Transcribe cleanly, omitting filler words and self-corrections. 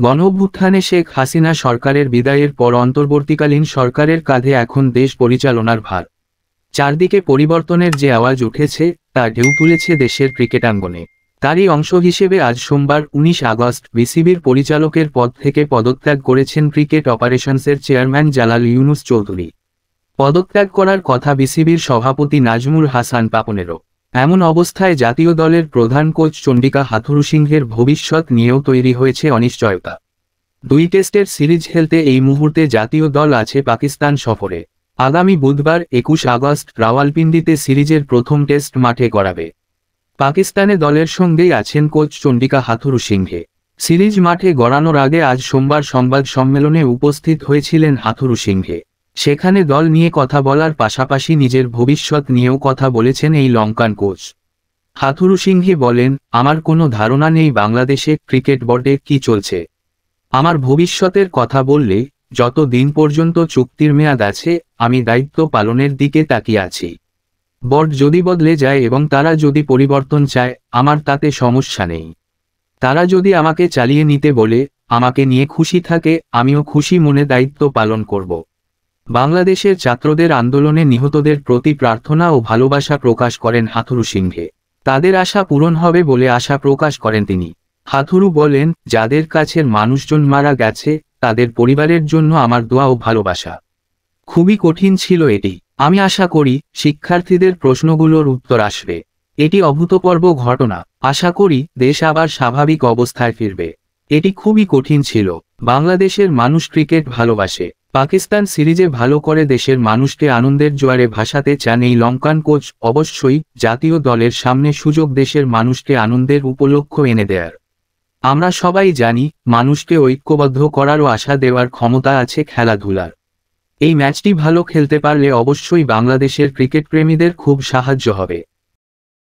গণঅভ্যুত্থানে শেখ হাসিনা সরকারের বিদায়ের পর অন্তর্বর্তীকালীন সরকারের কাঁধে এখন দেশ পরিচালনার ভার। চারদিকে পরিবর্তনের যে আওয়াজ উঠেছে তা ঢেউ তুলেছে দেশের ক্রিকেটাঙ্গনে। তারই অংশ হিসেবে আজ সোমবার ১৯ আগস্ট বিসিবির পরিচালকের পদ থেকে পদত্যাগ করেছেন ক্রিকেট অপারেশনসের চেয়ারম্যান জালাল ইউনুস চৌধুরী। পদত্যাগ করার কথা বিসিবির সভাপতি নাজমুল হাসান পাপনেরও। এমন অবস্থায় জাতীয় দলের প্রধান কোচ চন্ডিকা হাথুরুসিংহের ভবিষ্যৎ নিয়েও তৈরি হয়েছে অনিশ্চয়তা। ২ টেস্টের সিরিজ খেলতে এই মুহূর্তে জাতীয় দল আছে পাকিস্তান সফরে। আগামী বুধবার ২১ আগস্ট রাওয়ালপিন্ডিতে সিরিজের প্রথম টেস্ট মাঠে গড়াবে। পাকিস্তানে দলের সঙ্গেই আছেন কোচ চন্ডিকা হাথুরুসিংহে। সিরিজ মাঠে গড়ানোর আগে আজ সোমবার সংবাদ সম্মেলনে উপস্থিত হয়েছিলেন হাথুরুসিংহে। সেখানে দল নিয়ে কথা বলার পাশাপাশি নিজের ভবিষ্যৎ নিয়েও কথা বলেছেন এই লঙ্কান কোচ। হাথুরুসিংহে বলেন, আমার কোনো ধারণা নেই বাংলাদেশে ক্রিকেট বোর্ডে কি চলছে। আমার ভবিষ্যতের কথা বললে, যত দিন পর্যন্ত চুক্তির মেয়াদ আছে আমি দায়িত্ব পালনের দিকে তাকিয়ে আছি। বোর্ড যদি বদলে যায় এবং তারা যদি পরিবর্তন চায় আমার তাতে সমস্যা নেই। তারা যদি আমাকে চালিয়ে নিতে বলে, আমাকে নিয়ে খুশি থাকে, আমিও খুশি মনে দায়িত্ব পালন করব। বাংলাদেশের ছাত্রদের আন্দোলনে নিহতদের প্রতি প্রার্থনা ও ভালোবাসা প্রকাশ করেন হাথুরুসিংহে। তাদের আশা পূরণ হবে বলে আশা প্রকাশ করেন তিনি। হাথুরু বলেন, যাদের কাছের মানুষজন মারা গেছে তাদের পরিবারের জন্য আমার দোয়া ও ভালোবাসা। খুবই কঠিন ছিল এটি। আমি আশা করি শিক্ষার্থীদের প্রশ্নগুলোর উত্তর আসবে। এটি অভূতপূর্ব ঘটনা। আশা করি দেশ আবার স্বাভাবিক অবস্থায় ফিরবে। এটি খুবই কঠিন ছিল। বাংলাদেশের মানুষ ক্রিকেট ভালোবাসে। পাকিস্তান সিরিজে ভালো করে দেশের মানুষকে আনন্দের জোয়ারে ভাসাতে চান এই লঙ্কান কোচ। অবশ্যই জাতীয় দলের সামনে সুযোগ দেশের মানুষকে আনন্দের উপলক্ষ এনে দেয়ার। আমরা সবাই জানি মানুষকে ঐক্যবদ্ধ করার ও আশা দেওয়ার ক্ষমতা আছে খেলাধুলার। এই ম্যাচটি ভালো খেলতে পারলে অবশ্যই বাংলাদেশের ক্রিকেট প্রেমীদের খুব সাহায্য হবে।